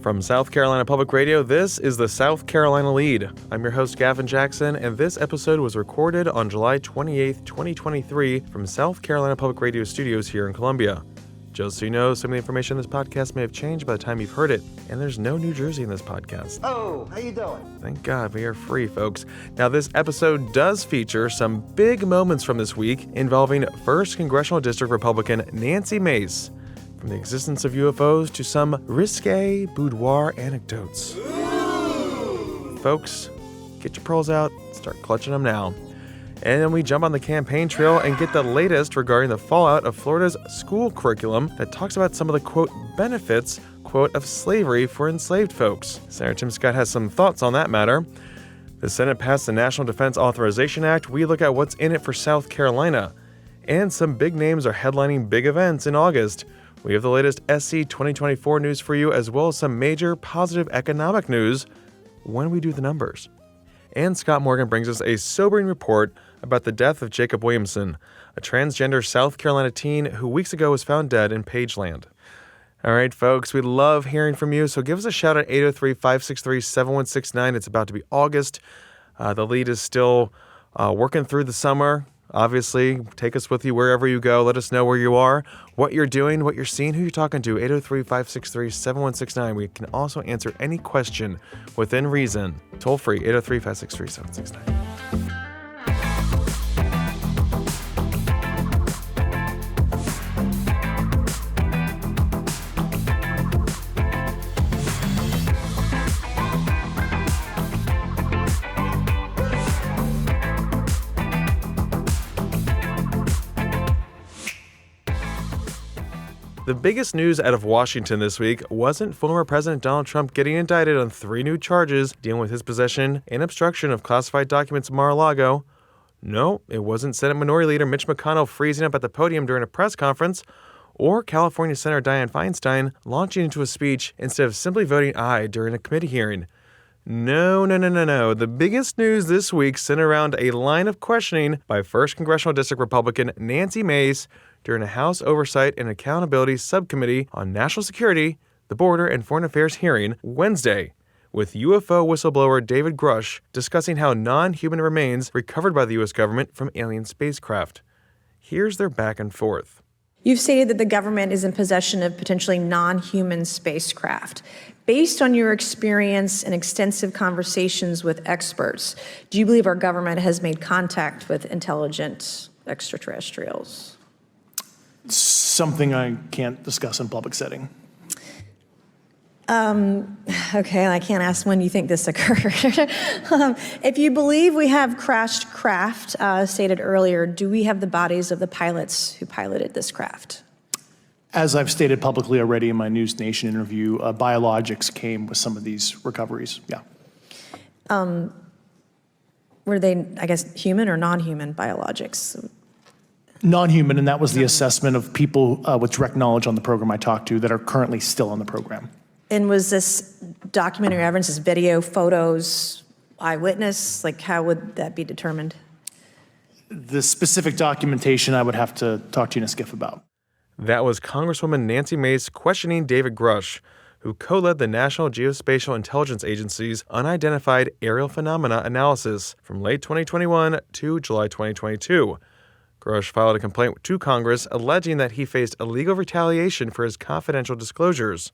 From South Carolina Public Radio, this is the South Carolina Lead. I'm your host, Gavin Jackson, and this episode was recorded on July 28, 2023 from South Carolina Public Radio studios here in Columbia. Just so you know, some of the information in this podcast may have changed by the time you've heard it, and there's no New Jersey in this podcast. Oh, how you doing? Thank God we are free, folks. Now, this episode does feature some big moments from this week involving 1st Congressional District Republican Nancy Mace. From the existence of UFOs to some risque boudoir anecdotes. Ooh. Folks, get your pearls out, start clutching them now. And then we jump on the campaign trail and get the latest regarding the fallout of Florida's school curriculum that talks about some of the, quote, benefits, quote, of slavery for enslaved folks. Senator Tim Scott has some thoughts on that matter. The Senate passed the National Defense Authorization Act. We look at what's in it for South Carolina. And some big names are headlining big events in August. We have the latest SC 2024 news for you, as well as some major positive economic news when we do the numbers. And Scott Morgan brings us a sobering report about the death of Jacob Williamson, a transgender South Carolina teen who weeks ago was found dead in Pageland. All right, folks, we love hearing from you, so give us a shout at 803-563-7169. It's about to be August. The lead is still working through the summer. Obviously, take us with you wherever you go. Let us know where you are, what you're doing, what you're seeing, who you're talking to. 803-563-7169. We can also answer any question within reason. Toll free, 803-563-7169. The biggest news out of Washington this week wasn't former President Donald Trump getting indicted on 3 new charges dealing with his possession and obstruction of classified documents at Mar-a-Lago. No, it wasn't Senate Minority Leader Mitch McConnell freezing up at the podium during a press conference, or California Senator Dianne Feinstein launching into a speech instead of simply voting aye during a committee hearing. No. The biggest news this week centered around a line of questioning by 1st Congressional District Republican Nancy Mace during a House Oversight and Accountability Subcommittee on National Security, the Border, and Foreign Affairs hearing Wednesday, with UFO whistleblower David Grusch discussing how non-human remains recovered by the U.S. government from alien spacecraft. Here's their back and forth. You've stated that the government is in possession of potentially non-human spacecraft. Based on your experience and extensive conversations with experts, do you believe our government has made contact with intelligent extraterrestrials? Something I can't discuss in public setting. Okay, I can't ask when you think this occurred. If you believe we have crashed craft, stated earlier, do we have the bodies of the pilots who piloted this craft? As I've stated publicly already in my News Nation interview, biologics came with some of these recoveries, yeah. Were they, I guess, human or non-human biologics? Non-human, and that was the assessment of people with direct knowledge on the program I talked to that are currently still on the program. And was this documentary evidence, this video, photos, eyewitness? Like, how would that be determined? The specific documentation I would have to talk to you in a skiff about. That was Congresswoman Nancy Mace questioning David Grusch, who co-led the National Geospatial Intelligence Agency's Unidentified Aerial Phenomena Analysis from late 2021 to July 2022. Grusch filed a complaint to Congress alleging that he faced illegal retaliation for his confidential disclosures.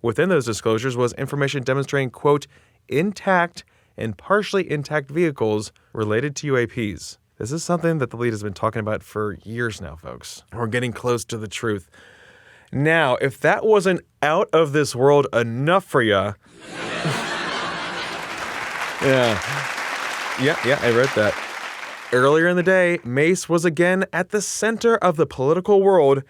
Within those disclosures was information demonstrating, quote, intact and partially intact vehicles related to UAPs. This is something that the lead has been talking about for years now, folks. We're getting close to the truth. Now, if that wasn't out of this world enough for you, yeah, I read that. Earlier in the day, Mace was again at the center of the political world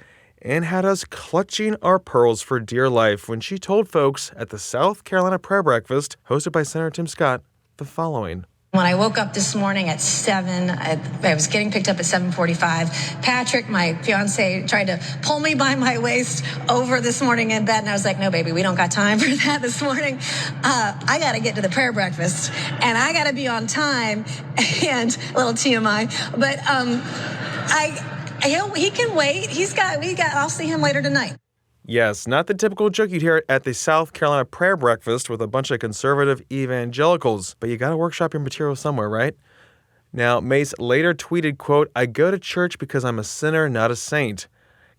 and had us clutching our pearls for dear life when she told folks at the South Carolina Prayer Breakfast, hosted by Senator Tim Scott, the following. When I woke up this morning at 7, I was getting picked up at 7:45. Patrick, my fiance, tried to pull me by my waist over this morning in bed, and I was like, no, baby, we don't got time for that this morning. I got to get to the prayer breakfast, and I got to be on time, and a little TMI, but he can wait. I'll see him later tonight. Yes, not the typical joke you'd hear at the South Carolina prayer breakfast with a bunch of conservative evangelicals, but you gotta workshop your material somewhere, right? Now, Mace later tweeted, quote, "I go to church because I'm a sinner, not a saint.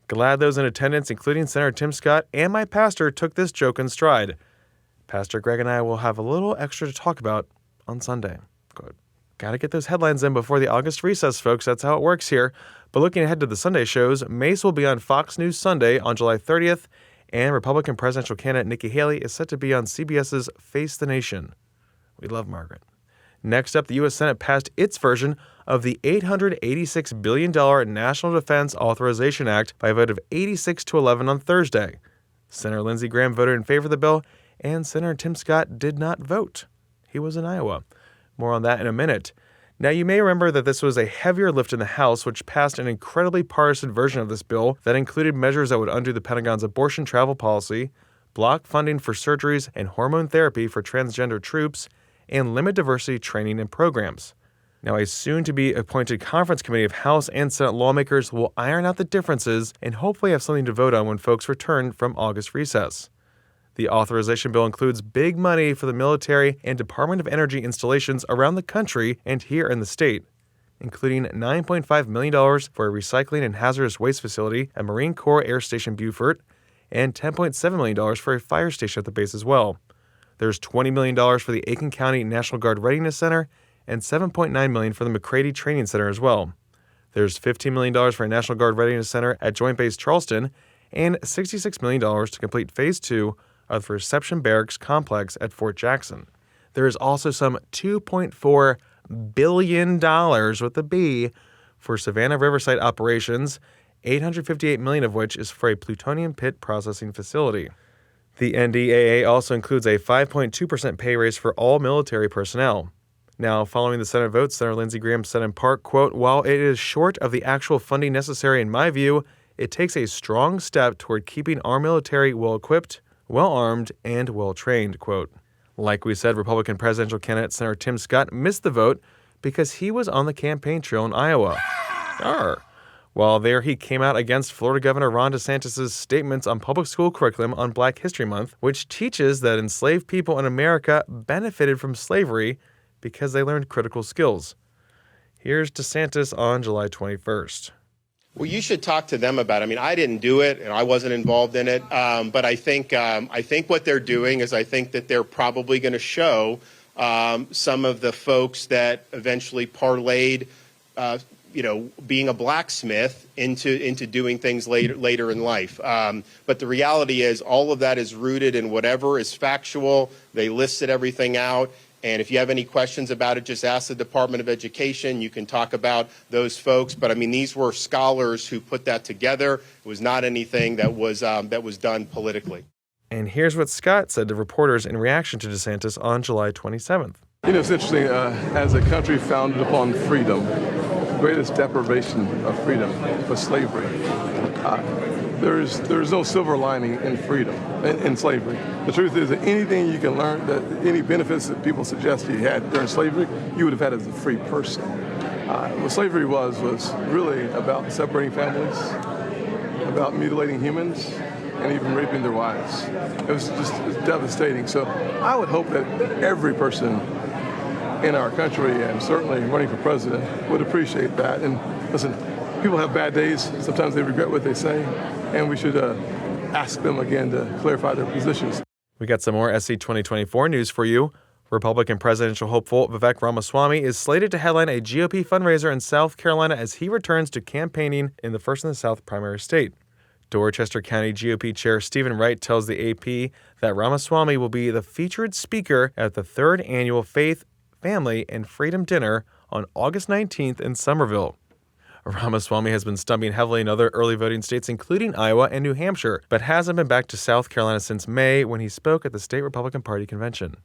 Glad those in attendance, including Senator Tim Scott and my pastor, took this joke in stride. Pastor Greg and I will have a little extra to talk about on Sunday." Quote. Gotta get those headlines in before the August recess, folks. That's how it works here. But looking ahead to the Sunday shows, Mace will be on Fox News Sunday on July 30th, and Republican presidential candidate Nikki Haley is set to be on CBS's Face the Nation. We love Margaret. Next up, the U.S. Senate passed its version of the $886 billion National Defense Authorization Act by a vote of 86-11 on Thursday. Senator Lindsey Graham voted in favor of the bill, and Senator Tim Scott did not vote. He was in Iowa. More on that in a minute. Now, you may remember that this was a heavier lift in the House, which passed an incredibly partisan version of this bill that included measures that would undo the Pentagon's abortion travel policy, block funding for surgeries and hormone therapy for transgender troops, and limit diversity training and programs. Now, a soon-to-be-appointed conference committee of House and Senate lawmakers will iron out the differences and hopefully have something to vote on when folks return from August recess. The authorization bill includes big money for the military and Department of Energy installations around the country and here in the state, including $9.5 million for a recycling and hazardous waste facility at Marine Corps Air Station Beaufort, and $10.7 million for a fire station at the base as well. There's $20 million for the Aiken County National Guard Readiness Center and $7.9 million for the McCready Training Center as well. There's $15 million for a National Guard Readiness Center at Joint Base Charleston and $66 million to complete Phase 2 of the Reception Barracks Complex at Fort Jackson. There is also some $2.4 billion with a B for Savannah Riverside operations, $858 million of which is for a plutonium pit processing facility. The NDAA also includes a 5.2% pay raise for all military personnel. Now, following the Senate vote, Senator Lindsey Graham said in part, quote, "While it is short of the actual funding necessary in my view, it takes a strong step toward keeping our military well-equipped, well-armed, and well-trained," quote. Like we said, Republican presidential candidate Senator Tim Scott missed the vote because he was on the campaign trail in Iowa. While there, he came out against Florida Governor Ron DeSantis' statements on public school curriculum on Black History Month, which teaches that enslaved people in America benefited from slavery because they learned critical skills. Here's DeSantis on July 21st. Well, you should talk to them about it. I mean, I didn't do it, and I wasn't involved in it. But I think what they're doing is I think that they're probably going to show some of the folks that eventually parlayed, being a blacksmith into doing things later in life. But the reality is, all of that is rooted in whatever is factual. They listed everything out. And if you have any questions about it, just ask the Department of Education. You can talk about those folks. But I mean, these were scholars who put that together. It was not anything that was done politically. And here's what Scott said to reporters in reaction to DeSantis on July 27th. It's interesting. As a country founded upon freedom, the greatest deprivation of freedom was slavery. There's no silver lining in freedom, in slavery. The truth is that anything you can learn, that any benefits that people suggest you had during slavery, you would have had as a free person. What slavery was really about separating families, about mutilating humans, and even raping their wives. It was devastating. So I would hope that every person in our country, and certainly running for president, would appreciate that. And listen, people have bad days. Sometimes they regret what they say, and we should ask them again to clarify their positions. We got some more SC 2024 news for you. Republican presidential hopeful Vivek Ramaswamy is slated to headline a GOP fundraiser in South Carolina as he returns to campaigning in the First in the South primary state. Dorchester County GOP Chair Stephen Wright tells the AP that Ramaswamy will be the featured speaker at the 3rd annual Faith, Family, and Freedom Dinner on August 19th in Somerville. Ramaswamy has been stumping heavily in other early voting states, including Iowa and New Hampshire, but hasn't been back to South Carolina since May when he spoke at the state Republican Party convention.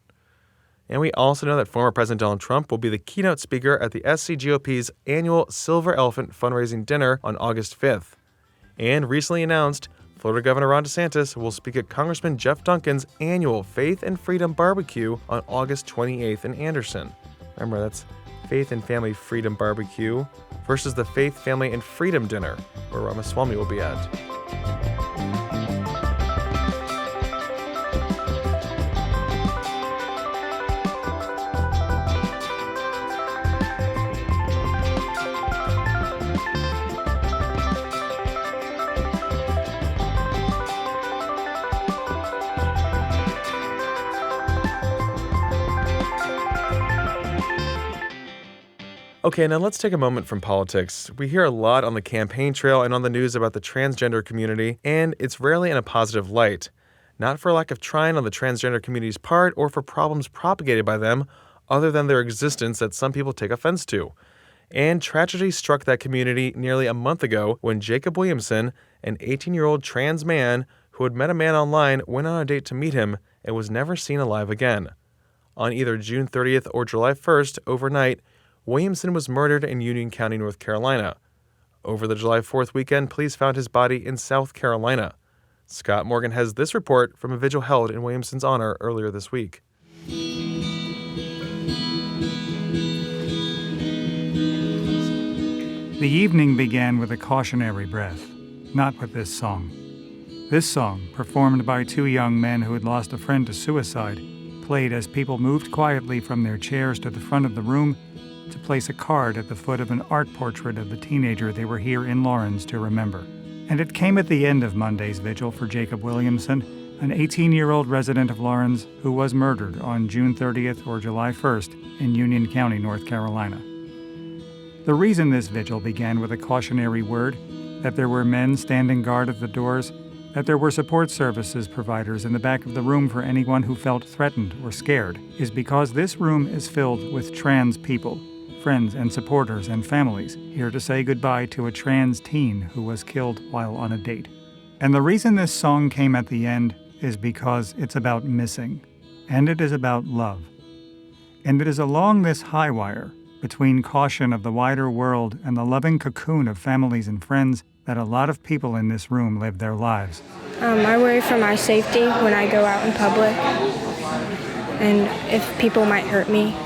And we also know that former President Donald Trump will be the keynote speaker at the SCGOP's annual Silver Elephant fundraising dinner on August 5th. And recently announced, Florida Governor Ron DeSantis will speak at Congressman Jeff Duncan's annual Faith and Freedom Barbecue on August 28th in Anderson. Remember, that's Faith and Family Freedom Barbecue versus the Faith, Family, and Freedom Dinner, where Ramaswamy will be at. Okay, now let's take a moment from politics. We hear a lot on the campaign trail and on the news about the transgender community, and it's rarely in a positive light. Not for lack of trying on the transgender community's part or for problems propagated by them, other than their existence that some people take offense to. And tragedy struck that community nearly a month ago when Jacob Williamson, an 18-year-old trans man who had met a man online, went on a date to meet him and was never seen alive again. On either June 30th or July 1st, overnight, Williamson was murdered in Union County, North Carolina. Over the July 4th weekend, police found his body in South Carolina. Scott Morgan has this report from a vigil held in Williamson's honor earlier this week. The evening began with a cautionary breath, not with this song. This song, performed by two young men who had lost a friend to suicide, played as people moved quietly from their chairs to the front of the room to place a card at the foot of an art portrait of the teenager they were here in Lawrence to remember. And it came at the end of Monday's vigil for Jacob Williamson, an 18-year-old resident of Lawrence who was murdered on June 30th or July 1st in Union County, North Carolina. The reason this vigil began with a cautionary word, that there were men standing guard at the doors, that there were support services providers in the back of the room for anyone who felt threatened or scared, is because this room is filled with trans people, friends and supporters and families, here to say goodbye to a trans teen who was killed while on a date. And the reason this song came at the end is because it's about missing, and it is about love. And it is along this high wire, between caution of the wider world and the loving cocoon of families and friends, that a lot of people in this room live their lives. I worry for my safety when I go out in public, and if people might hurt me.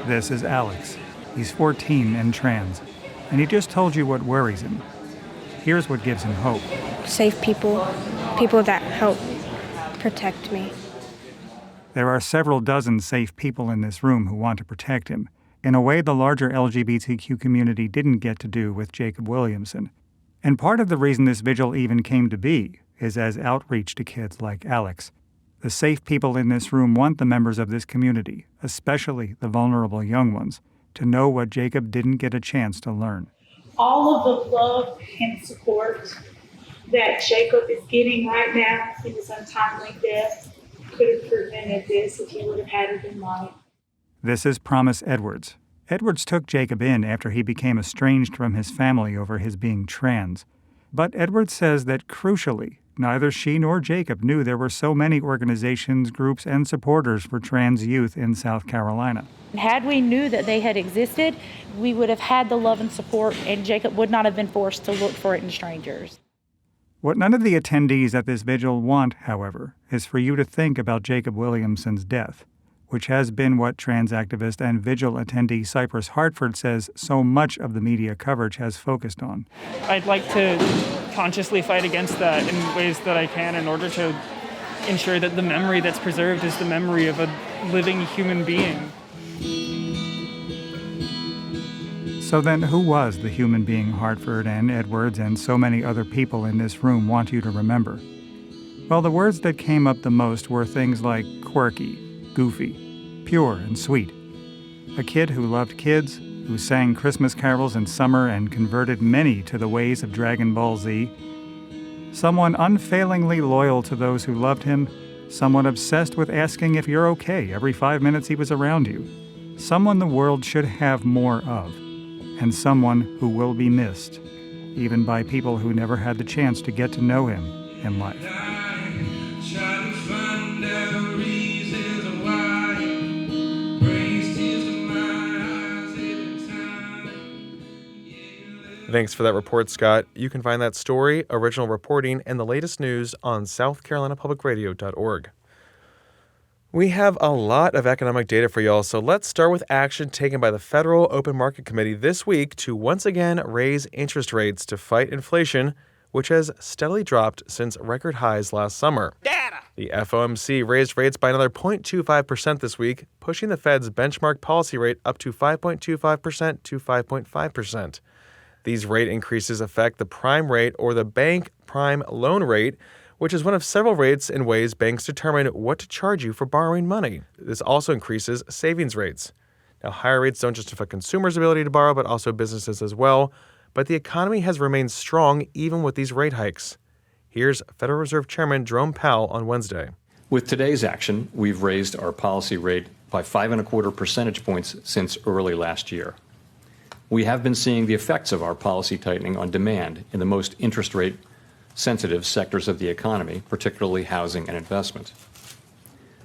This is Alex. He's 14 and trans, and he just told you what worries him. Here's what gives him hope. Safe people, people that help protect me. There are several dozen safe people in this room who want to protect him, in a way the larger LGBTQ community didn't get to do with Jacob Williamson. And part of the reason this vigil even came to be is as outreach to kids like Alex. The safe people in this room want the members of this community, especially the vulnerable young ones, to know what Jacob didn't get a chance to learn. All of the love and support that Jacob is getting right now in his untimely death could have prevented this if he would have had it in life. This is Promise Edwards. Edwards took Jacob in after he became estranged from his family over his being trans. But Edwards says that crucially, neither she nor Jacob knew there were so many organizations, groups, and supporters for trans youth in South Carolina. Had we knew that they had existed, we would have had the love and support, and Jacob would not have been forced to look for it in strangers. What none of the attendees at this vigil want, however, is for you to think about Jacob Williamson's death, which has been what trans activist and vigil attendee Cypress Hartford says so much of the media coverage has focused on. I'd like to consciously fight against that in ways that I can in order to ensure that the memory that's preserved is the memory of a living human being. So then, who was the human being Hartford and Edwards and so many other people in this room want you to remember? Well, the words that came up the most were things like quirky, goofy, pure and sweet. A kid who loved kids, who sang Christmas carols in summer and converted many to the ways of Dragon Ball Z. Someone unfailingly loyal to those who loved him. Someone obsessed with asking if you're okay every 5 minutes he was around you. Someone the world should have more of. And someone who will be missed, even by people who never had the chance to get to know him in life. Thanks for that report, Scott. You can find that story, original reporting, and the latest news on southcarolinapublicradio.org. We have a lot of economic data for y'all, so let's start with action taken by the Federal Open Market Committee this week to once again raise interest rates to fight inflation, which has steadily dropped since record highs last summer. Data! The FOMC raised rates by another 0.25% this week, pushing the Fed's benchmark policy rate up to 5.25% to 5.5%. These rate increases affect the prime rate or the bank prime loan rate, which is one of several rates and ways banks determine what to charge you for borrowing money. This also increases savings rates. Now, higher rates don't just affect consumers' ability to borrow, but also businesses as well. But the economy has remained strong even with these rate hikes. Here's Federal Reserve Chairman Jerome Powell on Wednesday. With today's action, we've raised our policy rate by 5.25 percentage points since early last year. We have been seeing the effects of our policy tightening on demand in the most interest rate sensitive sectors of the economy, particularly housing and investment.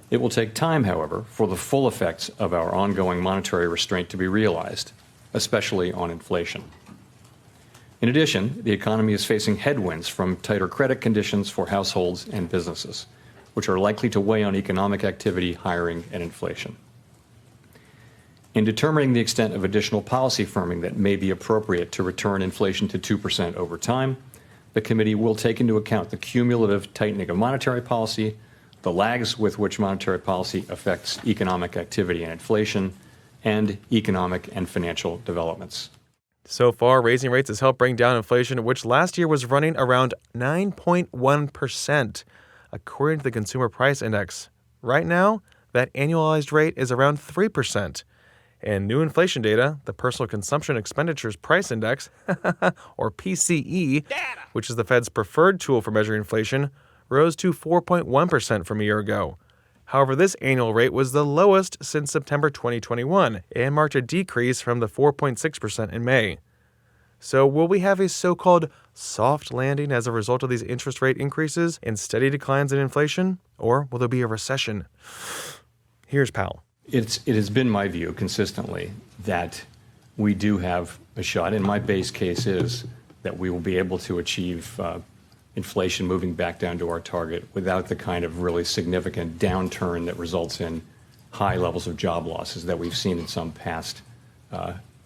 It will take time, however, for the full effects of our ongoing monetary restraint to be realized, especially on inflation. In addition, the economy is facing headwinds from tighter credit conditions for households and businesses, which are likely to weigh on economic activity, hiring, and inflation. In determining the extent of additional policy firming that may be appropriate to return inflation to 2% over time, the committee will take into account the cumulative tightening of monetary policy, the lags with which monetary policy affects economic activity and inflation, and economic and financial developments. So far, raising rates has helped bring down inflation, which last year was running around 9.1%, according to the Consumer Price Index. Right now, that annualized rate is around 3%. And new inflation data, the Personal Consumption Expenditures Price Index, or PCE, which is the Fed's preferred tool for measuring inflation, rose to 4.1% from a year ago. However, this annual rate was the lowest since September 2021 and marked a decrease from the 4.6% in May. So will we have a so-called soft landing as a result of these interest rate increases and steady declines in inflation? Or will there be a recession? Here's Powell. It has been my view consistently that we do have a shot, and my base case is that we will be able to achieve inflation moving back down to our target without the kind of really significant downturn that results in high levels of job losses that we've seen in some past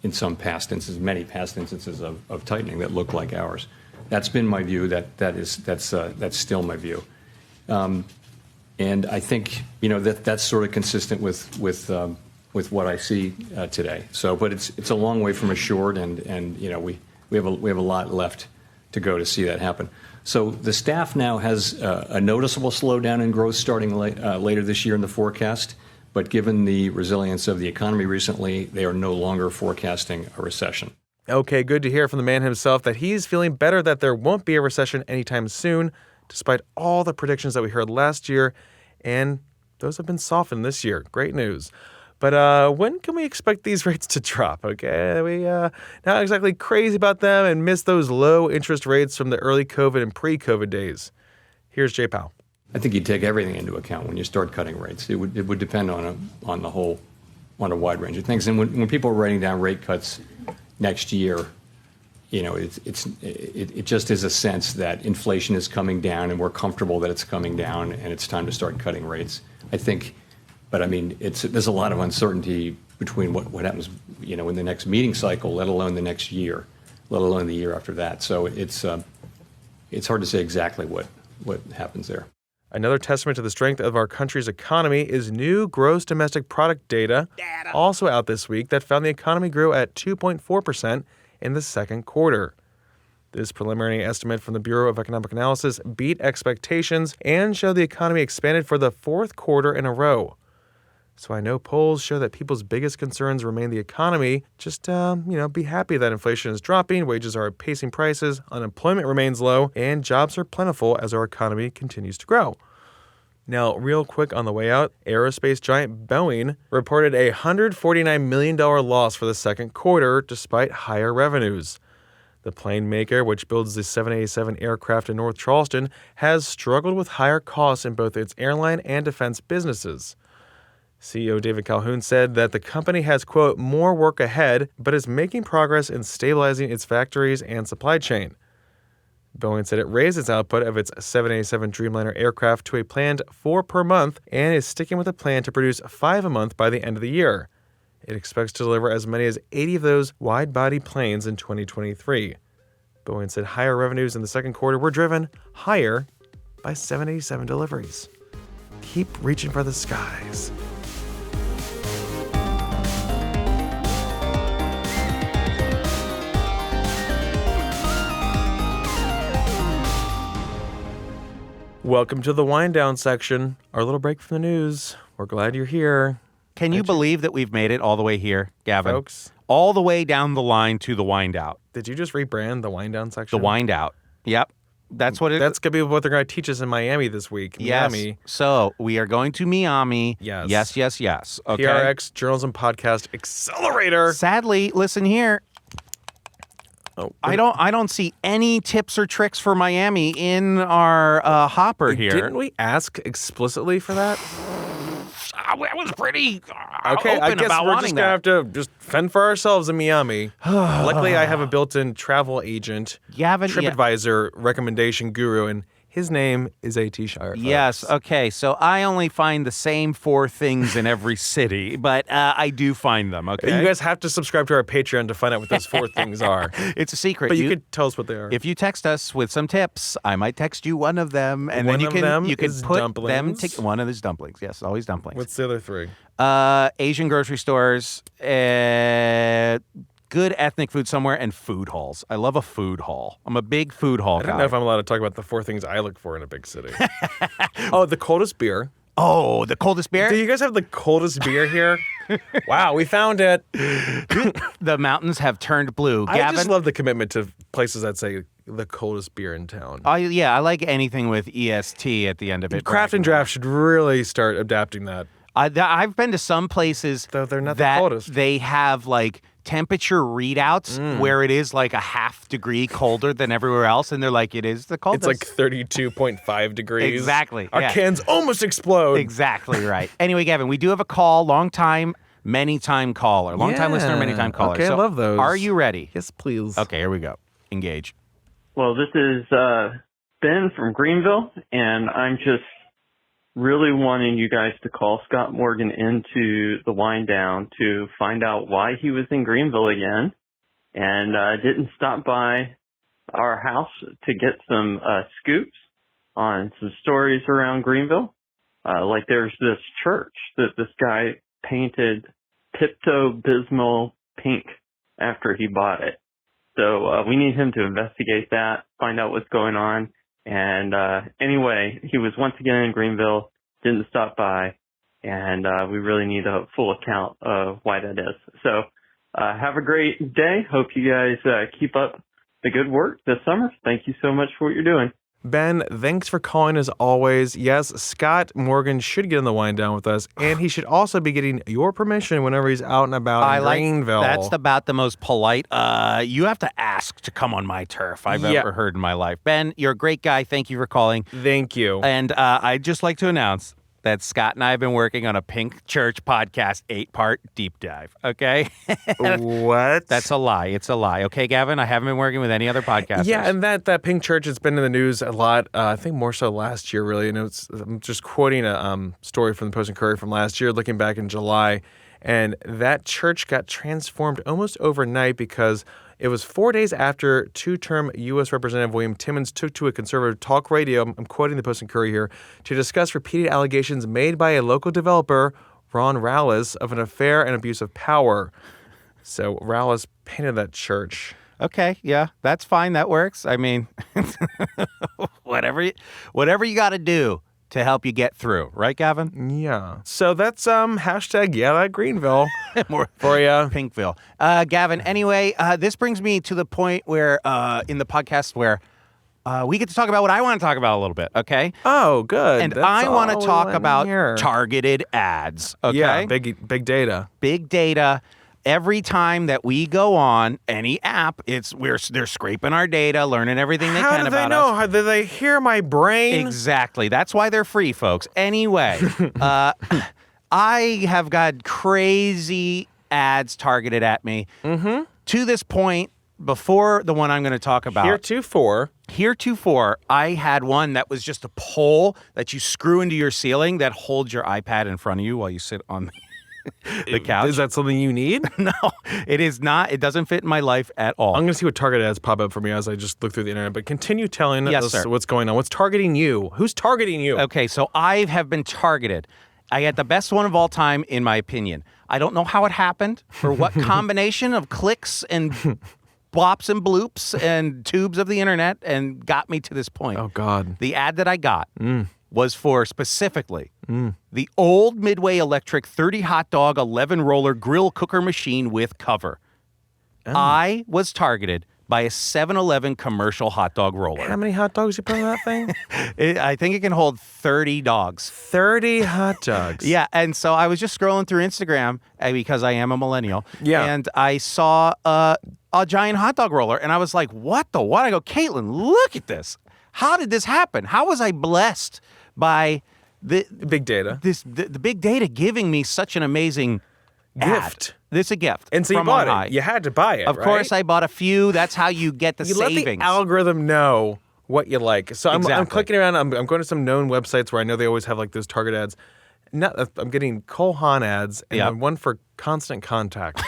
instances, many past instances of tightening that look like ours. That's been my view. That's still my view. And I think that's sort of consistent with what I see today. So, but it's a long way from assured, and we have a lot left to go to see that happen. So the staff now has a noticeable slowdown in growth starting later this year in the forecast. But given the resilience of the economy recently, they are no longer forecasting a recession. Okay, good to hear from the man himself that he's feeling better that there won't be a recession anytime soon, despite all the predictions that we heard last year. And those have been softened this year. Great news. But when can we expect these rates to drop? Okay, we not exactly crazy about them and miss those low interest rates from the early COVID and pre-COVID days. Here's Jay Powell. I think you take everything into account when you start cutting rates. It would depend on a wide range of things. And when people are writing down rate cuts next year, it just is a sense that inflation is coming down and we're comfortable that it's coming down and it's time to start cutting rates. I think, but I mean, there's a lot of uncertainty between what happens, in the next meeting cycle, let alone the next year, let alone the year after that. So it's hard to say exactly what happens there. Another testament to the strength of our country's economy is new gross domestic product data, also out this week, that found the economy grew at 2.4% in the second quarter. This preliminary estimate from the Bureau of Economic Analysis beat expectations and showed the economy expanded for the fourth quarter in a row. So I know polls show that people's biggest concerns remain the economy. Just, be happy that inflation is dropping, wages are outpacing prices, unemployment remains low, and jobs are plentiful as our economy continues to grow. Now, real quick on the way out, aerospace giant Boeing reported a $149 million loss for the second quarter despite higher revenues. The plane maker, which builds the 787 aircraft in North Charleston, has struggled with higher costs in both its airline and defense businesses. CEO David Calhoun said that the company has, quote, more work ahead, but is making progress in stabilizing its factories and supply chain. Boeing said it raised its output of its 787 Dreamliner aircraft to a planned 4 per month and is sticking with a plan to produce 5 a month by the end of the year. It expects to deliver as many as 80 of those wide-body planes in 2023. Boeing said higher revenues in the second quarter were driven higher by 787 deliveries. Keep reaching for the skies. Welcome to the wind down section, our little break from the news. We're glad you're here. Can you believe that we've made it all the way here, Gavin? Folks. All the way down the line to the wind out. Did you just rebrand the wind down section? The wind out. Yep. That's what it. That's going to be what they're going to teach us in Miami this week. Yes. Miami. So we are going to Miami. Yes. Yes. Okay. PRX Journalism Podcast Accelerator. Sadly, listen here. Oh, I don't see any tips or tricks for Miami in our hopper here. Didn't we ask explicitly for that? I was pretty okay, open I guess about we're wanting just going to have to just fend for ourselves in Miami. Luckily, I have a built-in travel agent, Gavin, TripAdvisor recommendation guru, and his name is A.T. Shire. Yes, okay, so I only find the same 4 things in every city, but I do find them, okay? You guys have to subscribe to our Patreon to find out what those 4 things are. It's a secret. But you could tell us what they are. If you text us with some tips, I might text you one of them, and One then of you them can is put dumplings. them one of those dumplings. Yes, always dumplings. What's the other 3? Asian grocery stores, good ethnic food somewhere, and food halls. I love a food hall. I'm a big food hall guy. I don't know if I'm allowed to talk about the 4 things I look for in a big city. Oh, the coldest beer. Oh, the coldest beer? Do you guys have the coldest beer here? Wow, we found it. The mountains have turned blue. I Gavin? just love the commitment to places that say the coldest beer in town. I like anything with EST at the end of it. Craft and Draft should really start adapting that. I've been to some places Though they're not that the coldest. they have like temperature readouts where it is like a half degree colder than everywhere else, and they're like, it is the coldest. It's like 32.5 degrees. Exactly. Our yeah. cans almost explode. Exactly right. Anyway, Gavin, we do have a call, long time caller. Long time listener, many time caller. Okay, So I love those. Are you ready? Yes, please. Okay, here we go. Engage. Well, this is Ben from Greenville, and I'm just really wanting you guys to call Scott Morgan into the wind down to find out why he was in Greenville again and didn't stop by our house to get some scoops on some stories around Greenville. Like there's this church that this guy painted Pepto-Bismol pink after he bought it. So we need him to investigate that, find out what's going on. And anyway, he was once again in Greenville, didn't stop by, and we really need a full account of why that is. So have a great day. Hope you guys keep up the good work this summer. Thank you so much for what you're doing. Ben, thanks for calling as always. Yes, Scott Morgan should get in the wind down with us, and he should also be getting your permission whenever he's out and about in Greenville. That's about the most polite. You have to ask to come on my turf I've ever heard in my life. Ben, you're a great guy. Thank you for calling. Thank you. And I'd just like to announce that Scott and I have been working on a Pink Church podcast 8-part deep dive, okay? What? That's a lie. It's a lie. Okay, Gavin? I haven't been working with any other podcasters. Yeah, and that Pink Church has been in the news a lot. I think more so last year, really. And I'm just quoting a story from the Post and Courier from last year, looking back in July. And that church got transformed almost overnight because it was 4 days after two-term U.S. Representative William Timmons took to a conservative talk radio, I'm quoting the Post and Courier here, to discuss repeated allegations made by a local developer, Ron Rallis, of an affair and abuse of power. So Rallis painted that church. Okay, yeah, that's fine. That works. I mean, whatever you got to do to help you get through, right, Gavin? Yeah. So that's hashtag that Greenville for you. Pinkville. Gavin, anyway, this brings me to the point where in the podcast where we get to talk about what I want to talk about a little bit, okay? Oh, good. And That's I want all to we talk wanna about hear. targeted ads, okay? Yeah, big data. Big data. Every time that we go on any app, they're scraping our data, learning everything they can about us. How do they know? How do they hear my brain? Exactly. That's why they're free, folks. Anyway, I have got crazy ads targeted at me. Mm-hmm. To this point, before the one I'm going to talk about. Heretofore, I had one that was just a pole that you screw into your ceiling that holds your iPad in front of you while you sit on the couch. Is that something you need? No, it is not. It doesn't fit in my life at all. I'm going to see what target ads pop up for me as I just look through the internet, but continue telling us sir. what's going on. What's targeting you? Who's targeting you? Okay, so I have been targeted. I had the best one of all time, in my opinion. I don't know how it happened or what combination of clicks and blops and bloops and tubes of the internet and got me to this point. Oh, God. The ad that I got was for specifically the old Midway Electric 30 hot dog 11 roller grill cooker machine with cover. I was targeted by a 7-Eleven commercial hot dog roller. How many hot dogs you put in that thing? I think it can hold 30 dogs. 30 hot dogs. Yeah, and so I was just scrolling through Instagram because I am a millennial. Yeah. And I saw a giant hot dog roller, and I was like, what the what? I go, Caitlin, look at this. How did this happen? How was I blessed by the big data? The big data giving me such an amazing gift. Ad. This is a gift. And so you bought it. You had to buy it, Of course, I bought a few. That's how you get the you savings. let the algorithm know what you like. So I'm Exactly. clicking around. I'm going to some known websites where I know they always have like those target ads. I'm getting Cole Haan ads and then one for Constant Contact.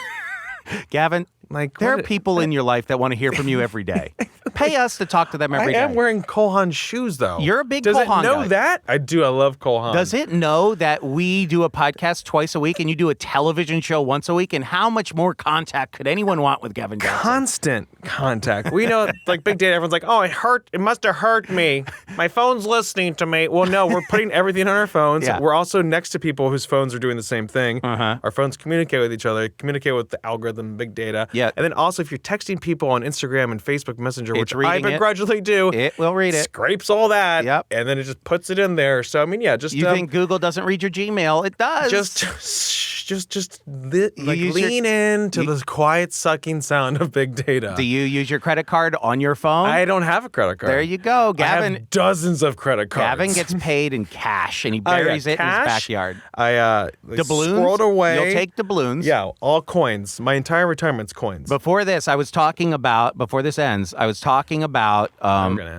Gavin, there are people in your life that want to hear from you every day. Pay us to talk to them every day. I am wearing Cole Haan shoes, though. You're a big Does Cole Haan Does it know guy. that? I do. I love Cole Haan. Does it know that we do a podcast twice a week and you do a television show once a week? And how much more contact could anyone want with Gavin Johnson? Constant contact. We know, like big data, everyone's like, oh, it hurt. It must have hurt me. My phone's listening to me. Well, no, we're putting everything on our phones. Yeah. We're also next to people whose phones are doing the same thing. Our phones communicate with each other, communicate with the algorithm, big data. Yeah. And then also, if you're texting people on Instagram and Facebook Messenger, which I reading it. begrudgingly do, It will read it. Scrapes all that. Yep. And then it just puts it in there. So, I mean, yeah, just. You think Google doesn't read your Gmail? It does. Lean into the quiet sucking sound of big data. Do you use your credit card on your phone? I don't have a credit card. There you go. I have Gavin. dozens of credit cards. Gavin gets paid in cash and he buries it in his backyard. Doubloons? Doubloons? Away. You'll take doubloons. Yeah, all coins. My entire retirement's coins. Before this, before this ends, I was talking about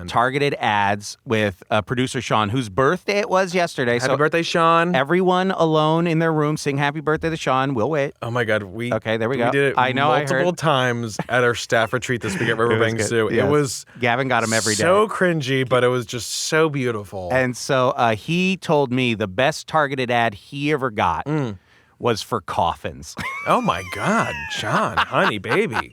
targeted ads with producer Sean, whose birthday it was yesterday. Happy birthday, Sean. Everyone alone in their room sing happy birthday to Sean. We'll wait. Oh my God. Okay, there we go. We did it I know, multiple times at our staff retreat this week at Riverbank Zoo. Yes. It was Gavin got him every day. So cringy, but it was just so beautiful. And so he told me the best targeted ad he ever got was for coffins. Oh my God, John, honey, baby.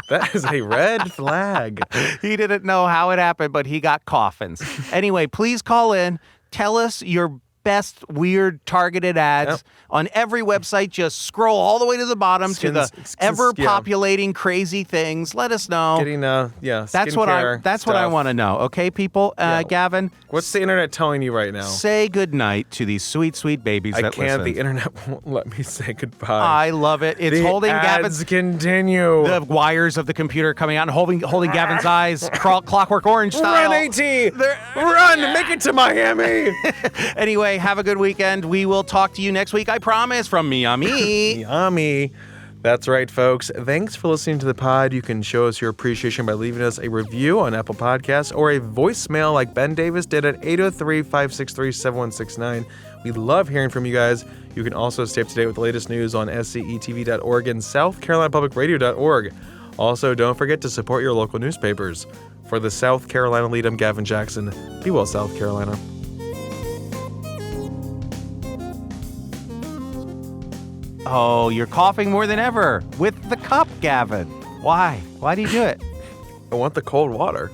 That is a red flag. He didn't know how it happened, but he got coffins. Anyway, please call in. Tell us your best weird targeted ads on every website. Just scroll all the way to the bottom to the ever-populating crazy things. Let us know. Getting that's what I want to know. Okay, people. Gavin, what's the internet telling you right now? Say goodnight to these sweet, sweet babies. I that can't. listen. The internet won't let me say goodbye. I love it. It's holding Gavin's continue. The wires of the computer coming out and holding Gavin's eyes, Clockwork Orange style. Run, AT! Run! Make it to Miami! Anyway, have a good weekend. We will talk to you next week, I promise, from Miami. Miami. That's right, folks. Thanks for listening to the pod. You can show us your appreciation by leaving us a review on Apple Podcasts or a voicemail like Ben Davis did at 803-563-7169. We love hearing from you guys. You can also stay up to date with the latest news on scetv.org and southcarolinapublicradio.org. Also, don't forget to support your local newspapers. For the South Carolina lead, I'm Gavin Jackson. Be well, South Carolina. Oh, you're coughing more than ever with the cup, Gavin. Why? Why do you do it? I want the cold water.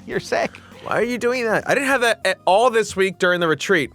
You're sick. Why are you doing that? I didn't have that at all this week during the retreat.